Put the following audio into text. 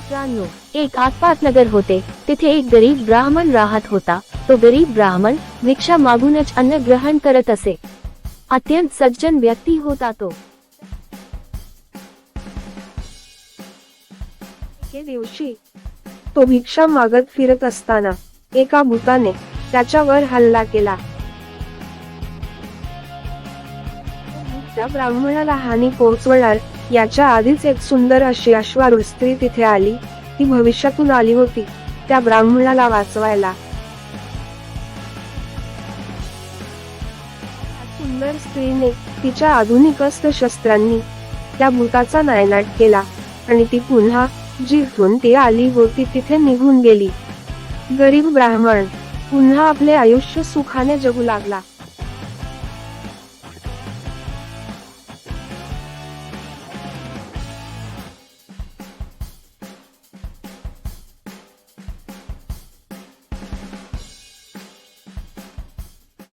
मित्रांनो, एक आसपास नगर होते. तिथे एक गरीब ब्राह्मण राहत होता. तो गरीब ब्राह्मण भिक्षा मागूनच अन्न ग्रहण करत असे. अत्यंत सज्जन व्यक्ती होता तो. एके दिवशी तो भिक्षा मागत फिरत असताना एका भूताने त्याच्यावर हल्ला केला. त्या ब्राह्मणाला हानी पोहोचवणार याच्या आधीच एक सुंदर अशी अश्वारूढ स्त्री तिथे आली. ती भविष्यातून आली होती त्या ब्राह्मणाला वाचवायला. सुंदर स्त्रीने तिच्या आधुनिक अस्त्रशस्त्रांनी त्या भूताचा नायनाट केला आणि ती पुन्हा जिथून ती आली होती तिथे निघून गेली. गरीब ब्राह्मण पुन्हा आपले आयुष्य सुखाने जगू लागला.